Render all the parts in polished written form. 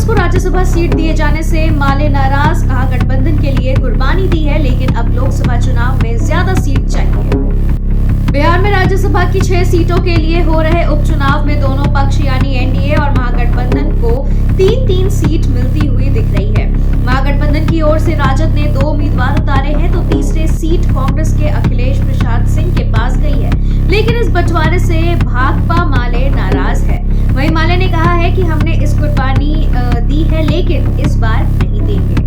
को राज्यसभा सीट दिए जाने से माले नाराज, कहा गठबंधन के लिए कुर्बानी दी है लेकिन अब लोकसभा चुनाव में ज्यादा सीट चाहिए। बिहार में राज्यसभा की 6 सीटों के लिए हो रहे उपचुनाव में दोनों पक्ष यानी एनडीए और महागठबंधन को 3-3 सीट मिलती हुई दिख रही है। महागठबंधन की ओर से राजद ने 2 उम्मीदवार उतारे हैं तो तीसरे सीट कांग्रेस के अखिलेश प्रसाद सिंह के पास गई है, लेकिन इस बंटवारे से भाकपा माले नाराज है। वहीं माले ने कहा है कि हमने इस कुर्बानी दी है लेकिन इस बार नहीं देंगे।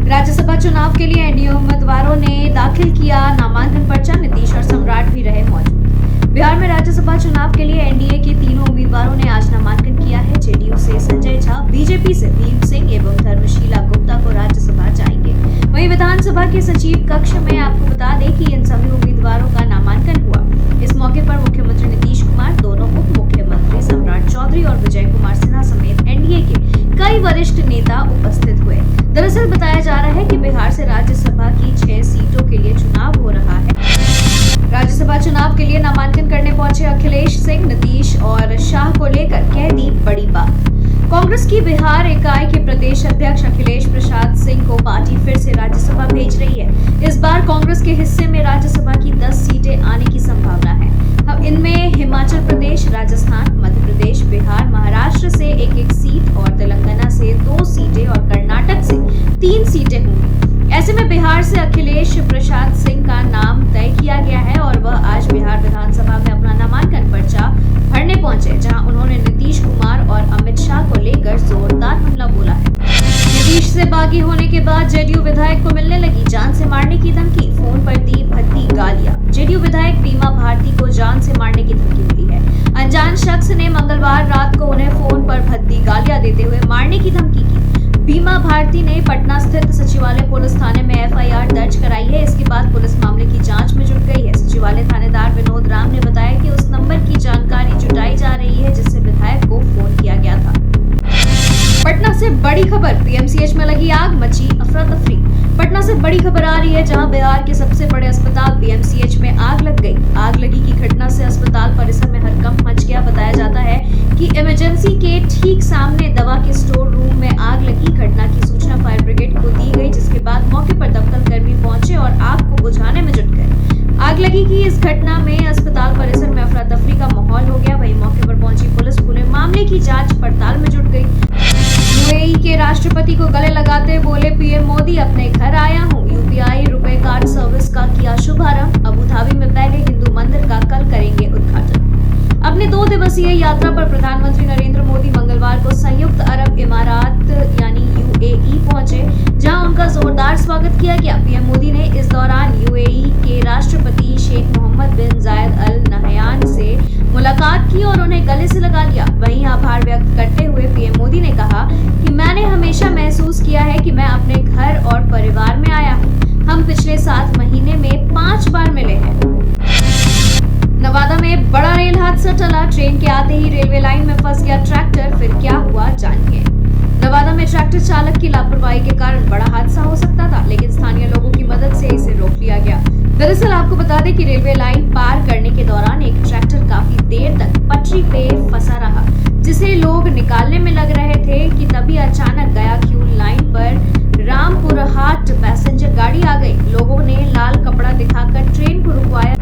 राज्यसभा चुनाव के लिए एनडीए उम्मीदवारों ने दाखिल किया नामांकन पर्चा, नीतीश और सम्राट भी रहे मौजूद। बिहार में राज्यसभा चुनाव के लिए एनडीए के तीनों उम्मीदवारों ने आज नामांकन किया है। जेडीयू से संजय झा, बीजेपी से भीम सिंह एवं धर्मशीला गुप्ता को राज्यसभा जाएंगे। वहीं विधानसभा के सचिव कक्ष में आपको बता दें कि इन सभी उम्मीदवारों का नामांकन हुआ। इस मौके पर मुख्यमंत्री नीतीश कुमार, दोनों उप मुख्यमंत्री सम्राट चौधरी और विजय कुमार सिन्हा समेत एनडीए के कई वरिष्ठ नेता उपस्थित हुए। दरअसल बताया जा रहा है कि बिहार से राज्यसभा की 6 सीटों के लिए चुनाव हो रहा है। राज्यसभा चुनाव के लिए नामांकन करने पहुंचे अखिलेश सिंह, नीतीश और शाह को लेकर कह दी बड़ी बात। कांग्रेस की बिहार इकाई के प्रदेश अध्यक्ष अखिलेश प्रसाद सिंह को पार्टी फिर से राज्यसभा भेज रही है। इस बार कांग्रेस के हिस्से में राज्यसभा की 10 सीटें आने की संभावना है। अब इनमें हिमाचल प्रदेश, राजस्थान, मध्य प्रदेश, बिहार, महाराष्ट्र से 1-1 सीट और तेलंगाना से 2 सीटें और कर्नाटक से 3 सीटें होंगी। ऐसे में बिहार से अखिलेश प्रसाद सिंह का नाम तय किया गया है और वह आज बिहार विधानसभा में अपना नामांकन पर्चा भरने पहुंचे, जहां उन्होंने नीतीश कुमार और अमित शाह को लेकर जोरदार हमला बोला है। नीतीश से बागी होने के बाद जेडीयू विधायक को मिलने लगी जान से मारने की धमकी, फोन पर दी भद्दी गालियां। जेडीयू विधायक बीमा भारती को जान से मारने की धमकी मिली है। अनजान शख्स ने मंगलवार रात को उन्हें फोन पर भद्दी गालियां देते हुए मारने की धमकी की। बीमा भारती ने पटना स्थित सचिवालय पुलिस थाने में एफआईआर दर्ज कराई है। इसके बाद पुलिस मामले की जांच में जुट गई है। सचिवालय थानेदार विनोद राम ने बताया कि उस नंबर की जानकारी जुटाई जा रही है जिससे विधायक को फोन किया गया था। पटना से बड़ी खबर, पीएमसीएच में लगी आग, मची अफरा तफरी। पटना से बड़ी खबर आ रही है जहां बिहार के सबसे बड़े अस्पताल पीएमसीएच में आग लग गई। आग लगी की घटना से अस्पताल परिसर में हड़कंप मच गया। बताया जाता है कि इमरजेंसी के ठीक सामने दवा के स्टोर रूम में आग लगी। घटना की सूचना फायर ब्रिगेड को दी गई, जिसके बाद मौके पर दमकल कर्मी पहुंचे और आग को बुझाने में जुट गए। आग लगी की इस घटना में अस्पताल परिसर में अफरा तफरी का माहौल हो गया। वहीं मौके पर पहुंची पुलिस पूरे मामले की जांच पड़ताल में जुट गई। यूएई के राष्ट्रपति को गले लगाते बोले पीएम मोदी, अपने घर आया हूं। यूपीआई रुपए कार्ड सर्विस का किया शुभारंभ। अबू धाबी में पहले हिंदू मंदिर का कल करेंगे उद्घाटन। अपने 2 दिवसीय यात्रा पर प्रधानमंत्री नरेंद्र मोदी मंगलवार को संयुक्त अरब इमारात यानी यूएई पहुंचे, जहां उनका जोरदार स्वागत किया गया। पीएम मोदी ने इस दौरान यूएई के राष्ट्रपति शेख मोहम्मद बिन जायद अल नहयान से मुलाकात की और उन्हें गले से लगा लिया। वहीं आभार व्यक्त करते हुए पीएम मोदी ने कहा कि मैंने हमेशा महसूस किया है कि मैं अपने घर और परिवार में आया हूं। हम पिछले 7 महीने में 5 बार मिले हैं। नवादा में बड़ा रेल हादसा टला, ट्रेन के आते ही रेलवे लाइन में फंस गया ट्रैक्टर। फिर क्या हुआ जानिए। नवादा में ट्रैक्टर चालक की लापरवाही के कारण बड़ा हादसा हो सकता था, लेकिन स्थानीय लोगों की मदद से इसे रोक लिया गया। दरअसल आपको बता दें कि रेलवे लाइन पार करने के दौरान एक ट्रैक्टर काफी देर तक पटरी पे फंसा रहा, जिसे लोग निकालने में लग रहे थे कि तभी अचानक गया क्यू लाइन पर रामपुरहाट पैसेंजर गाड़ी आ गई। लोगों ने लाल कपड़ा दिखाकर ट्रेन को रुकवाया।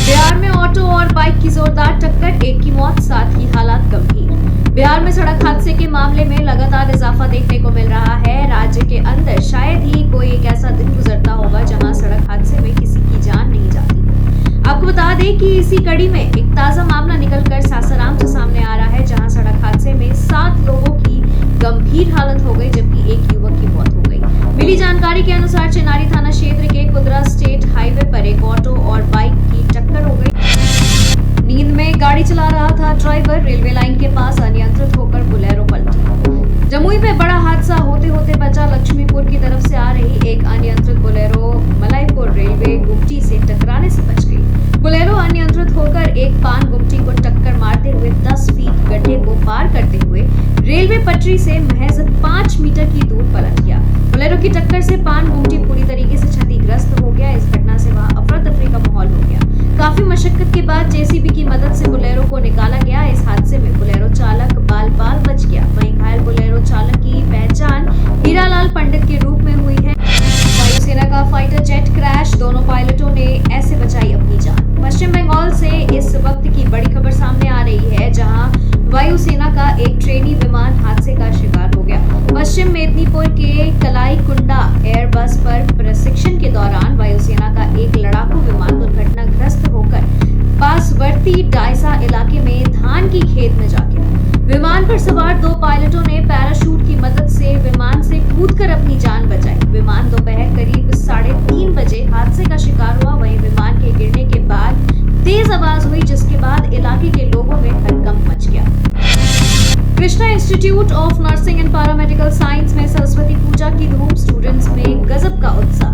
बिहार में ऑटो और बाइक की जोरदार टक्कर, एक की मौत, 7 की हालत गंभीर। बिहार में सड़क हादसे के मामले में लगातार इजाफा देखने को मिल रहा है। राज्य के अंदर शायद ही कोई एक ऐसा दिन गुजरता होगा जहां सड़क हादसे में किसी की जान नहीं जाती। आपको बता दें कि इसी कड़ी में एक ताजा मामला निकलकर सासाराम से सामने आ रहा है, जहां सड़क हादसे में 7 लोगों की गंभीर हालत हो गई, जबकि एक युवक की मौत हो गई। मिली जानकारी के अनुसार चिनारी थाना क्षेत्र के कुदरा स्टेट हाईवे पर एक ऑटो और बाइक की टक्कर हो गई। नींद में गाड़ी चला रहा था ड्राइवर, रेलवे लाइन के पास अनियंत्रित होकर बोलेरो पलटी। जमुई में बड़ा हादसा होते होते बचा। लक्ष्मीपुर की तरफ से आ रही एक अनियंत्रित बोलेरो मलयपुर रेलवे गुमटी से टकराने से बच गई। बोलेरो अनियंत्रित होकर एक पान गुमटी को टक्कर मारते हुए 10 फीट गड्ढे को पार करते हुए रेलवे पटरी से महज 5 मीटर की दूर पलट गया। बोलेरो की टक्कर से पान गुमटी पूरी तरीके से क्षतिग्रस्त हो गया। इस घटना से वहां अफरा तफरी का माहौल हो गया। काफी मशक्कत के बाद जेसीबी की मदद से बोलेरो को निकाला गया। इस हादसे में बोलेरो चालक बाल बाल बच गया। वहीं घायल बोलेरो दोनों पायलटों ने ऐसे बचाई अपनी जान। पश्चिम बंगाल से इस वक्त की बड़ी खबर सामने आ रही है, जहां वायुसेना का एक ट्रेनी विमान हादसे का शिकार हो गया। पश्चिम मेदिनीपुर के कलाईकुंडा एयरबस पर प्रशिक्षण के दौरान वायुसेना का एक लड़ाकू विमान दुर्घटनाग्रस्त होकर पासवर्ती डायसा इलाके में धान की खेत में जा गिरा। विमान पर सवार 2 पायलटों ने पैराशूट की मदद से विमान से कूदकर अपनी जान बचाई। विमान दोपहर करीब 3:30 बजे हादसे का शिकार हुआ। वहीं विमान के गिरने के बाद तेज आवाज हुई, जिसके बाद इलाके के लोगों में हड़कंप मच गया। Krishna institute of nursing and paramedical science में सरस्वती पूजा की धूम, स्टूडेंट्स में गजब का उत्साह।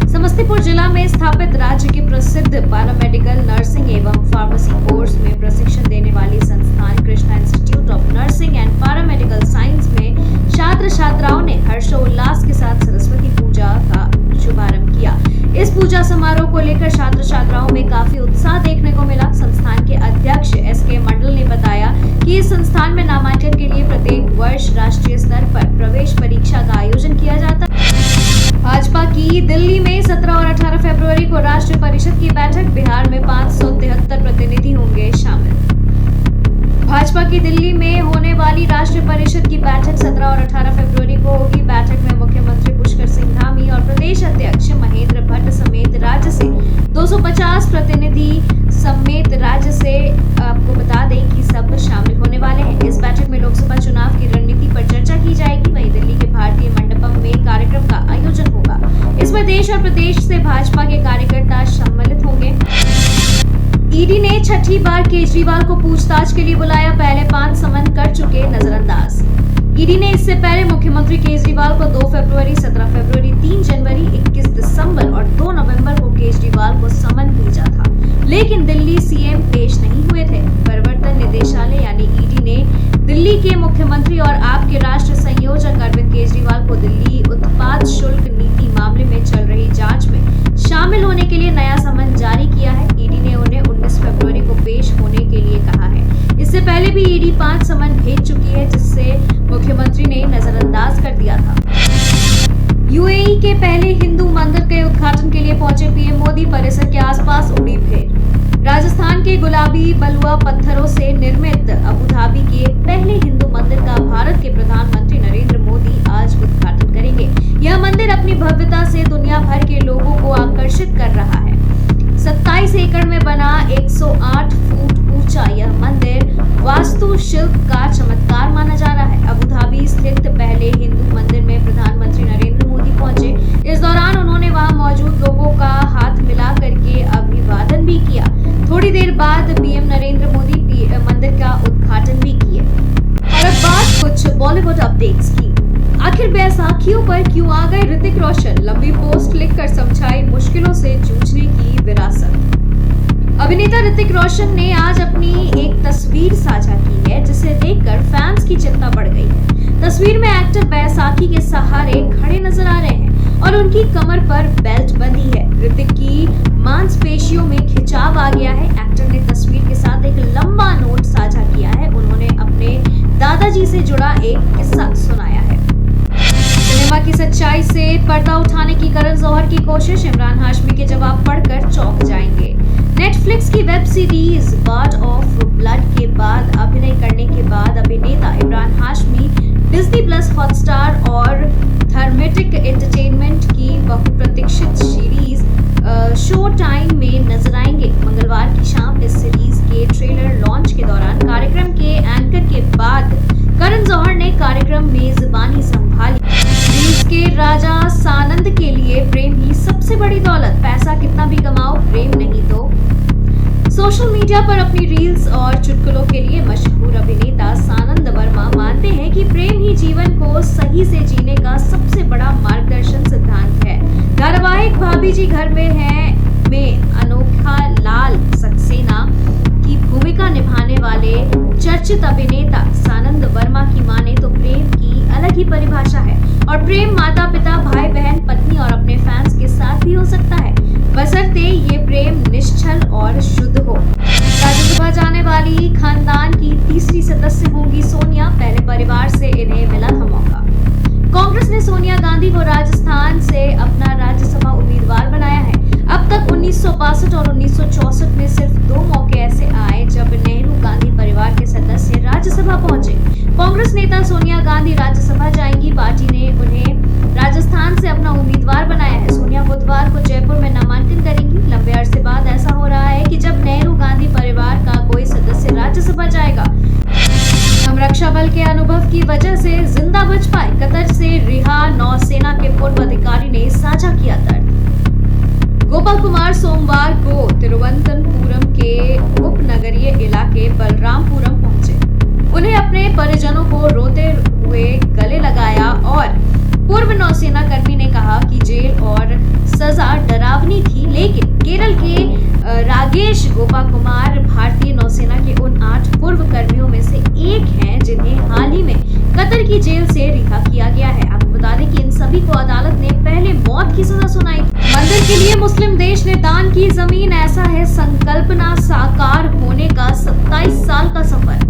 समस्तीपुर जिला में स्थापित राज्य के प्रसिद्ध पैरामेडिकल नर्सिंग एवं फार्मेसी कोर्स में प्रशिक्षण देने वाली संस्थान Krishna institute of nursing and paramedical science में छात्र छात्राओं ने हर्षोल्लास के साथ सरस्वती पूजा का शुभारंभ किया। इस पूजा समारोह को लेकर छात्र छात्राओं में काफी उत्साह देखने को मिला। संस्थान के अध्यक्ष SK मंडल ने बताया कि इस संस्थान में नामांकन के लिए प्रत्येक वर्ष राष्ट्रीय स्तर पर प्रवेश परीक्षा का आयोजन किया जाता है। भाजपा की दिल्ली में 17 और 18 फरवरी को राष्ट्रीय परिषद की बैठक, बिहार में 573 प्रतिनिधि होंगे शामिल। भाजपा की दिल्ली में होने वाली राष्ट्रीय परिषद की बैठक 17 और 18 फरवरी को होगी। बैठक में मुख्यमंत्री पुष्कर सिंह धामी और प्रदेश अध्यक्ष महेंद्र भट्ट समेत राज्य से 250 प्रतिनिधि समेत राज्य से आपको बता दें कि सब शामिल होने वाले हैं। इस बैठक में लोकसभा चुनाव की रणनीति पर चर्चा की जाएगी। वहीं दिल्ली के भारतीय मंडपम में कार्यक्रम का आयोजन होगा। इसमें देश और प्रदेश से भाजपा के कार्यकर्ता सम्मिलित होंगे। ईडी ने छठी बार केजरीवाल को पूछताछ के लिए बुलाया। पहले 5 समन कर चुके नजरअंदाज। ईडी ने इससे पहले मुख्यमंत्री केजरीवाल को 2 फरवरी, 17 फरवरी, 3 जनवरी, 21 दिसंबर और 2 नवंबर को केजरीवाल को समन भेजा था, लेकिन दिल्ली सीएम पेश नहीं हुए थे। प्रवर्तन निदेशालय यानी ईडी ने दिल्ली के मुख्यमंत्री और आपके राष्ट्रीय संयोजक अरविंद केजरीवाल को दिल्ली उत्पाद शुल्क नीति मामले में चल रही जांच में शामिल होने के लिए नया समन जारी किया है। ईडी ने उन्हें 19 फरवरी को पेश होने के लिए कहा है। इससे पहले भी ईडी 5 समन भेज चुकी है, जिससे मुख्यमंत्री ने नजरअंदाज कर दिया था। यूएई के पहले हिंदू मंदिर के उद्घाटन के लिए पहुंचे पीएम मोदी, परिसर के आसपास उड़ी भीड़। राजस्थान के गुलाबी बलुआ पत्थरों से निर्मित अबुधाबी के पहले हिंदू मंदिर का भारत के प्रधानमंत्री नरेंद्र मोदी आज उद्घाटन करेंगे। यह मंदिर अपनी भव्यता से दुनिया भर के लोगों को आकर्षित कर रहा है। 27 एकड़ में बना 108 फुट ऊंचा यह मंदिर वास्तुशिल्प का चमत्कार माना जा रहा है। अबुधाबी स्थित पहले हिंदू मंदिर में प्रधानमंत्री नरेंद्र मोदी पहुंचे। इस दौरान उन्होंने वहां मौजूद लोगों का हाथ मिला करके अभिवादन भी किया। थोड़ी देर बाद पीएम नरेंद्र मोदी मंदिर का उद्घाटन भी किए। और अब बात कुछ बॉलीवुड अपडेट्स की। आखिर बैसाखियों पर क्यों आ गए ऋतिक रोशन? लंबी पोस्ट लिखकर समझाई मुश्किलों से जूझने की विरासत। अभिनेता ऋतिक रोशन ने आज अपनी एक तस्वीर साझा की है, जिसे देखकर फैंस की चिंता बढ़ गई है। तस्वीर में एक्टर बैसाखी के सहारे खड़े नजर आ रहे हैं और उनकी कमर पर बेल्ट बंधी है। ऋतिक की मांसपेशियों में खिंचाव आ गया है। एक्टर ने तस्वीर के साथ एक लंबा नोट साझा किया है। उन्होंने अपने दादाजी से जुड़ा एक किस्सा सुनाया है। सिनेमा की सच्चाई से पर्दा उठाने की करण जौहर की कोशिश, इमरान हाशमी के जवाब पढ़कर चौंक जाएंगे। नेटफ्लिक्स की web series Bard of Blood के बाद अभिनय करने के बाद अभिनेता Imran Hashmi Disney Plus Hotstar और थर्मेटिक एंटरटेनमेंट की बहुप्रतीक्षित सीरीज शो टाइम में नजर आएंगे। मंगलवार की शाम इस सीरीज के ट्रेलर लॉन्च के दौरान कार्यक्रम के एंकर के बाद करण जौहर ने कार्यक्रम मेजबानी संभाली। सीरीज के राजा सानंद के लिए प्रेम ही सबसे बड़ी दौलत, पैसा कितना भी कमाओ प्रेम नहीं तो। सोशल मीडिया पर अपनी रील्स और चुटकुलों के लिए मशहूर अभिनेता सानंद वर्मा मानते हैं कि प्रेम ही जीवन को सही से जीने का सबसे बड़ा मार्गदर्शन सिद्धांत है। धारावाहिक भाभी जी घर में है में अनोखा लाल सक्सेना की भूमिका निभाने वाले चर्चित अभिनेता सानंद वर्मा की माने तो प्रेम की अलग ही परिभाषा है और प्रेम माता पिता भाई बहन पत्नी और अपने फैंस के साथ भी हो सकता है, बशर्ते ये प्रेम निश्चल और शुद्ध हो। राज्यसभा जाने वाली खानदान की तीसरी सदस्य होंगी सोनिया, पहले परिवार से इन्हें मिला था मौका। कांग्रेस ने सोनिया गांधी को राजस्थान से अपना राज्यसभा उम्मीदवार बनाया है। अब अब तक 1962 और 1964 में सिर्फ 2 मौके ऐसे आए जब नेहरू गांधी परिवार के सदस्य राज्यसभा पहुंचे। कांग्रेस नेता सोनिया गांधी राज्यसभा जाएंगी। पार्टी ने उन्हें राजस्थान से अपना उम्मीदवार बनाया है। सोनिया बुधवार को जयपुर में नामांकन करेंगी। लंबे अरसे बाद ऐसा हो रहा है कि जब नेहरू गांधी परिवार का कोई सदस्य राज्यसभा जाएगा। हम रक्षा बल के अनुभव की वजह से जिंदा बच पाए। कतर से रिहा नौसेना के पूर्व अधिकारी ने साझा किया दर्द। गोपाल कुमार सोमवार को तिरुवनंतपुरम के उपनगरीय इलाके बलरामपुरम पहुंचे। उन्हें अपने परिजनों को रोते हुए गले लगाया और पूर्व नौसेना कर्मी ने कहा कि जेल और सजा डरावनी थी, लेकिन केरल के रागेश गोपाल कुमार भारतीय नौसेना के उन 8 पूर्व कर्मियों में से एक हैं जिन्हें हाल ही में कतर की जेल से रिहा किया गया है। आपको बता दें कि इन सभी को अदालत ने पहले मौत की सजा सुनाई। मंदिर के लिए मुस्लिम देश ने दान की जमीन, ऐसा है संकल्पना साकार होने का 27 साल का सफर।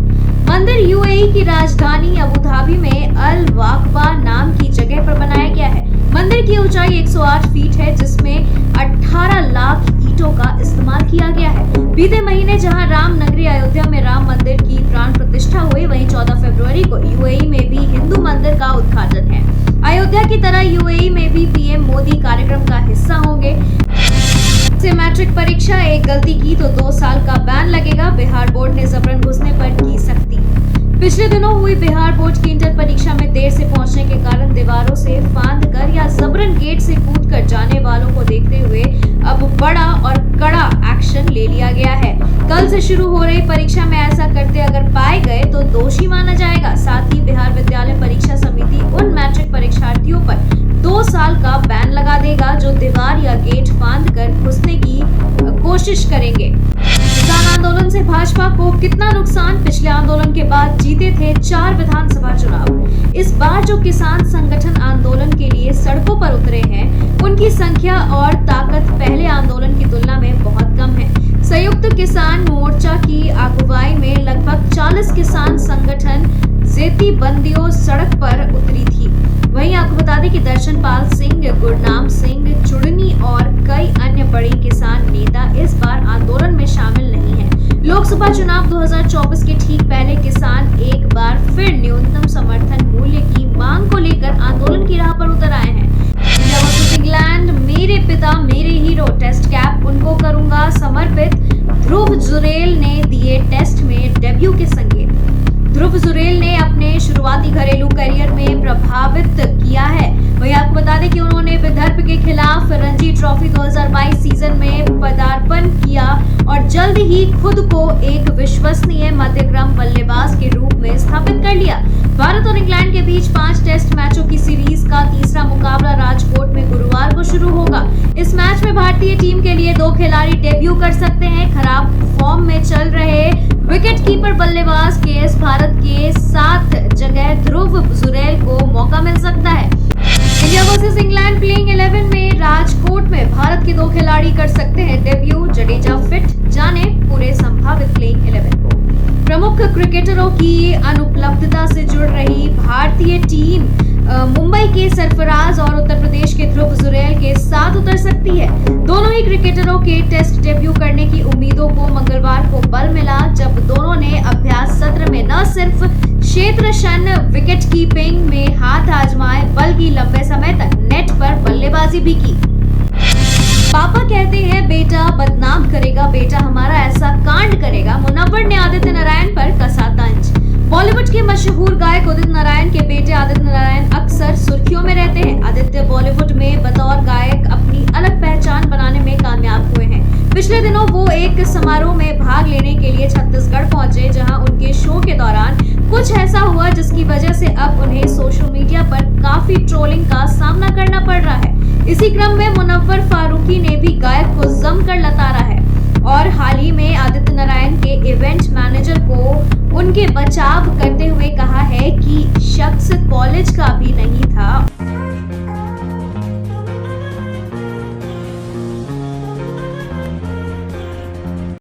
मंदिर यूएई की राजधानी अबू धाबी में अल वाकबा नाम की जगह पर बनाया गया है। मंदिर की ऊंचाई 108 फीट है, जिसमें 18 लाख ईंटों का इस्तेमाल किया गया है। बीते महीने जहां राम नगरी अयोध्या में राम मंदिर की प्राण प्रतिष्ठा हुई, वहीं 14 फरवरी को यूएई में भी हिंदू मंदिर का उद्घाटन है। अयोध्या की तरह यूएई में भी पीएम मोदी कार्यक्रम का हिस्सा होंगे। से मैट्रिक परीक्षा एक गलती की तो 2 साल का बैन लगेगा। बिहार बोर्ड ने जबरन घुसने पर की सख्ती। पिछले दिनों हुई बिहार बोर्ड की इंटर परीक्षा में देर से पहुंचने के कारण दीवारों से फांद कर या जबरन गेट से कूद कर जाने वालों को देखते हुए अब बड़ा और कड़ा एक्शन ले लिया गया है। कल से शुरू हो रही परीक्षा में ऐसा करते अगर पाए गए तो दोषी माना जाएगा। साथ ही बिहार विद्यालय परीक्षा समिति उन मैट्रिक परीक्षार्थियों पर 2 साल का बैन लगा देगा जो दीवार या गेट फांद कर घुसने की कोशिश करेंगे। किसान आंदोलन से भाजपा को कितना नुकसान? पिछले आंदोलन के बाद जीते थे 4 विधानसभा चुनाव। इस बार जो किसान संगठन आंदोलन के लिए सड़कों पर उतरे हैं, उनकी संख्या और ताकत पहले आंदोलन की तुलना में बहुत कम है। संयुक्त किसान मोर्चा की अगुवाई में लगभग 40 किसान संगठन जेती बंदियों सड़क पर उतरी थी। वहीं आपको बता दें कि दर्शनपाल सिंह, गुरनाम सिंह चुड़नी और कई अन्य बड़े किसान नेता इस बार आंदोलन में शामिल नहीं हैं। लोकसभा चुनाव 2024 के ठीक पहले किसान एक बार फिर न्यूनतम समर्थन मूल्य की मांग को लेकर आंदोलन की राह पर उतर आए हैं। इंडिया वर्सेस इंग्लैंड, मेरे पिता मेरे हीरो, टेस्ट कैप उनको करूंगा समर्पित। ध्रुव जुरेल ने दिए टेस्ट में डेब्यू के संकेत। ध्रुव जुरेल ने अपने शुरुआती घरेलू करियर में प्रभावित किया है। वहीं आपको बता दें कि उन्होंने विदर्भ के खिलाफ रणजी ट्रॉफी 2022 सीजन में पदार्पण किया और जल्द ही खुद को एक विश्वसनीय मध्यक्रम बल्लेबाज के रूप में स्थापित कर लिया। भारत और इंग्लैंड के बीच 5 टेस्ट मैचों की सीरीज का तीसरा मुकाबला राजकोट में गुरुवार को शुरू होगा। इस मैच में भारतीय टीम के लिए 2 खिलाड़ी डेब्यू कर सकते हैं। खराब फॉर्म में चल रहे विकेट कीपर बल्लेबाज केएस भारत के साथ जगह ध्रुव जुरेल को मौका मिल सकता है। इंडिया वर्सेस इंग्लैंड प्लेइंग 11 में राजकोट में भारत के 2 खिलाड़ी कर सकते हैं डेब्यू। जडेजा फिट, जाने पूरे संभावित प्लेइंग 11 को। प्रमुख क्रिकेटरों की अनुपलब्धता से जुड़ रही भारतीय टीम मुंबई के सरफराज और उत्तर प्रदेश के ध्रुव जुरेल के साथ उतर सकती है। दोनों ही क्रिकेटरों के टेस्ट डेब्यू करने की उम्मीदों को मंगलवार को बल मिला, जब दोनों ने अभ्यास सत्र में न सिर्फ क्षेत्र शन विकेट कीपिंग में हाथ आजमाए, बल्कि लंबे समय तक नेट पर बल्लेबाजी भी की। पापा कहते हैं बेटा बदनाम करेगा, बेटा हमारा ऐसा कांड करेगा। मुनव्वर ने आदित्य नारायण पर कसा तंज। बॉलीवुड के मशहूर गायक उदित नारायण के बेटे आदित्य नारायण अक्सर सुर्खियों में रहते हैं। आदित्य बॉलीवुड में बतौर गायक अपनी अलग पहचान बनाने में कामयाब हुए हैं। पिछले दिनों वो एक समारोह में भाग लेने के लिए छत्तीसगढ़ पहुंचे, जहां उनके शो के दौरान कुछ ऐसा हुआ जिसकी वजह से अब उन्हें सोशल मीडिया पर काफी ट्रोलिंग का सामना करना पड़ रहा है। इसी क्रम में मुनव्वर फारूकी ने भी गायक को जमकर लताड़ा है और हाल ही में आदित्य नारायण के इवेंट मैनेजर को उनके बचाव करते हुए कहा है कि शख्स कॉलेज का भी नहीं था।